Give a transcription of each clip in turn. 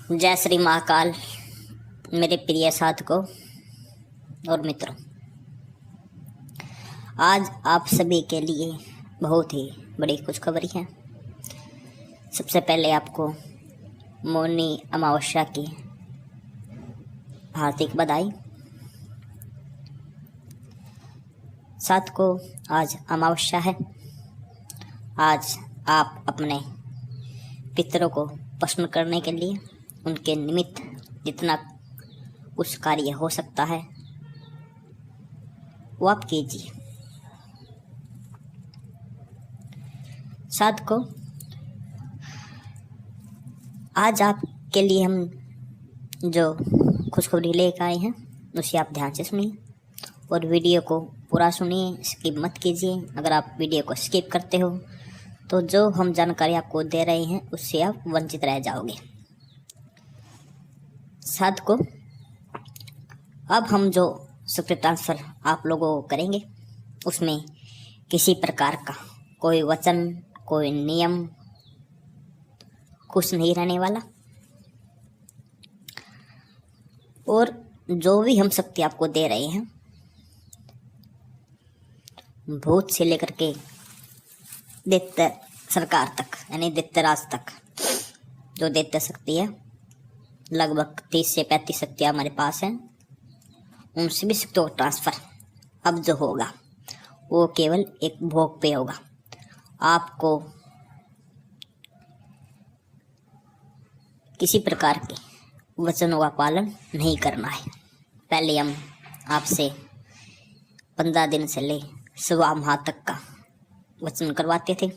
जय श्री महाकाल। मेरे प्रिय साधकों और मित्रों, आज आप सभी के लिए बहुत ही बड़ी खुशखबरी है। सबसे पहले आपको मौनी अमावस्या की हार्दिक बधाई। साधकों, आज अमावस्या है। आज आप अपने पितरों को प्रसन्न करने के लिए उनके निमित्त जितना कुछ कार्य हो सकता है वो आप कीजिए। साधकों, आज आपके लिए हम जो खुशखबरी लेकर आए हैं उसे आप ध्यान से सुनिए और वीडियो को पूरा सुनिए, स्किप मत कीजिए। अगर आप वीडियो को स्किप करते हो तो जो हम जानकारी आपको दे रहे हैं उससे आप वंचित रह जाओगे। साधकों, अब हम जो शक्ति ट्रांसफ़र आप लोगों को करेंगे उसमें किसी प्रकार का कोई वचन, कोई नियम कुछ नहीं रहने वाला। और जो भी हम शक्ति आपको दे रहे हैं, भूत से लेकर के दैत्य सरकार तक, यानी दैत्य राज तक जो दैत्य शक्ति है, लगभग 30 से 35 शक्तियाँ हमारे पास हैं। उनसे भी शक्तियों का ट्रांसफ़र अब जो होगा वो केवल एक भोग पे होगा। आपको किसी प्रकार के वचनों का पालन नहीं करना है। पहले हम आपसे 15 दिन से ले 1.25 माह तक का वचन करवाते थे,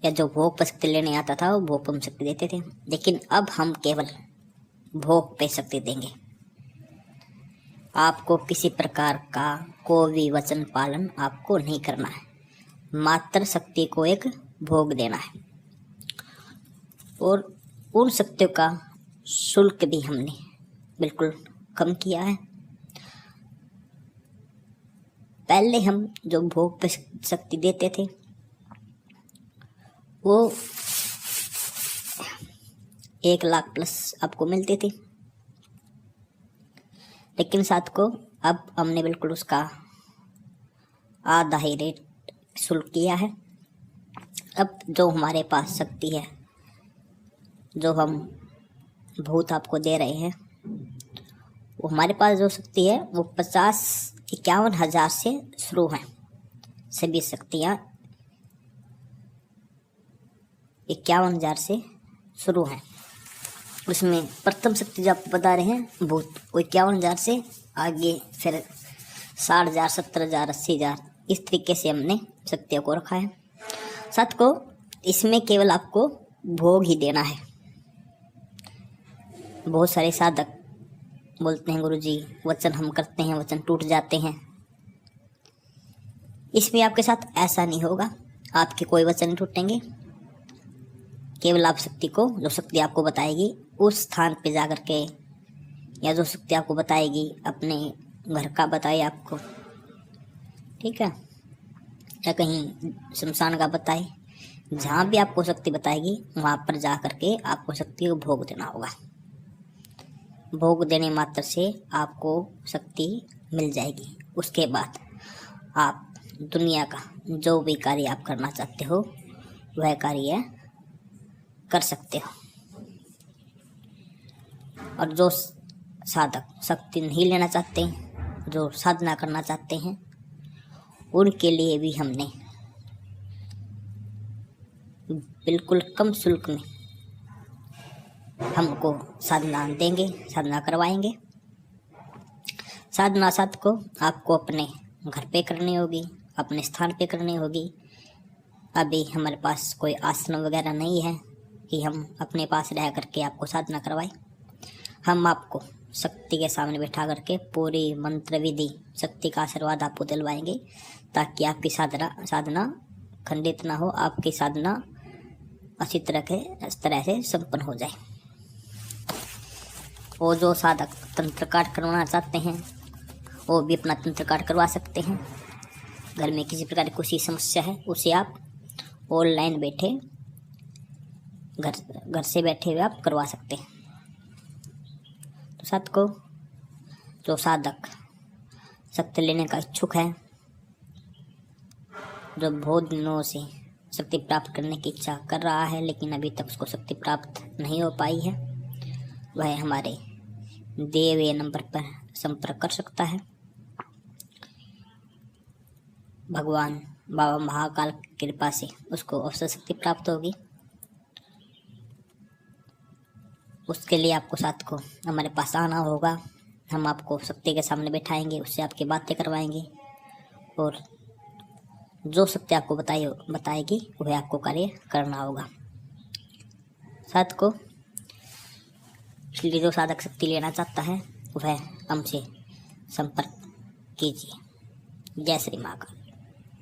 या जो भोग पर शक्ति लेने आता था वो भोग पर शक्ति देते थे, लेकिन अब हम केवल भोग पे शक्ति देंगे। आपको किसी प्रकार का कोई भी वचन पालन आपको नहीं करना है, मात्र शक्ति को एक भोग देना है। और उन शक्तियों का शुल्क भी हमने बिल्कुल कम किया है। पहले हम जो भोग पे शक्ति देते थे वो 1 लाख प्लस आपको मिलती थी, लेकिन साथ को अब हमने बिल्कुल उसका आधा ही रेट शुल्क किया है। अब जो हमारे पास शक्ति है, जो हम भूत आपको दे रहे हैं, वो हमारे पास जो शक्ति है वो 50-51 हज़ार से शुरू है। सभी शक्तियाँ 51 हज़ार से शुरू हैं। उसमें प्रथम शक्ति जो आपको बता रहे हैं भूत, वो 51 हज़ार से आगे फिर 60 हज़ार, 70 हज़ार, 80 हज़ार, इस तरीके से हमने शक्तियों को रखा है। साथ को इसमें केवल आपको भोग ही देना है। बहुत सारे साधक बोलते हैं गुरुजी वचन हम करते हैं, वचन टूट जाते हैं। इसमें आपके साथ ऐसा नहीं होगा, आपके कोई वचन नहीं टूटेंगे। केवल आप शक्ति को, जो शक्ति आपको बताएगी उस स्थान पे जा कर के, या जो शक्ति आपको बताएगी अपने घर का बताए आपको, ठीक है, या कहीं शमशान का बताए, जहाँ भी आपको शक्ति बताएगी वहाँ पर जा कर के आपको शक्ति को भोग देना होगा। भोग देने मात्र से आपको शक्ति मिल जाएगी। उसके बाद आप दुनिया का जो भी कार्य आप करना चाहते हो वह कार्य कर सकते हो। और जो साधक शक्ति नहीं लेना चाहते हैं, जो साधना करना चाहते हैं, उनके लिए भी हमने बिल्कुल कम शुल्क में हमको साधना देंगे, साधना करवाएंगे। साधना साथ को आपको अपने घर पे करनी होगी, अपने स्थान पे करनी होगी। अभी हमारे पास कोई आश्रम वगैरह नहीं है कि हम अपने पास रह करके आपको साधना करवाएं। हम आपको शक्ति के सामने बैठा करके पूरी मंत्र विधि, शक्ति का आशीर्वाद आपको दिलवाएंगे, ताकि आपकी साधना खंडित ना हो, आपकी साधना अच्छी तरह से संपन्न हो जाए। वो जो साधक तंत्र काट करवाना चाहते हैं वो भी अपना तंत्र काट करवा सकते हैं। घर में किसी प्रकार की कोई समस्या है उसे आप ऑनलाइन बैठे घर से बैठे हुए आप करवा सकते हैं। तो साथ को जो साधक शक्ति लेने का इच्छुक है, जो बहुत दिनों से शक्ति प्राप्त करने की इच्छा कर रहा है लेकिन अभी तक उसको शक्ति प्राप्त नहीं हो पाई है, वह हमारे दिए हुए नंबर पर संपर्क कर सकता है। भगवान बाबा महाकाल की कृपा से उसको अवश्य शक्ति प्राप्त होगी। उसके लिए आपको साथ को हमारे पास आना होगा। हम आपको शक्ति के सामने बैठाएंगे, उससे आपकी बातें करवाएंगे और जो शक्ति आपको बताएगी वह आपको कार्य करना होगा। साथ को इसलिए जो साधक शक्ति लेना चाहता है वह हमसे संपर्क कीजिए। जय श्री महाकाल।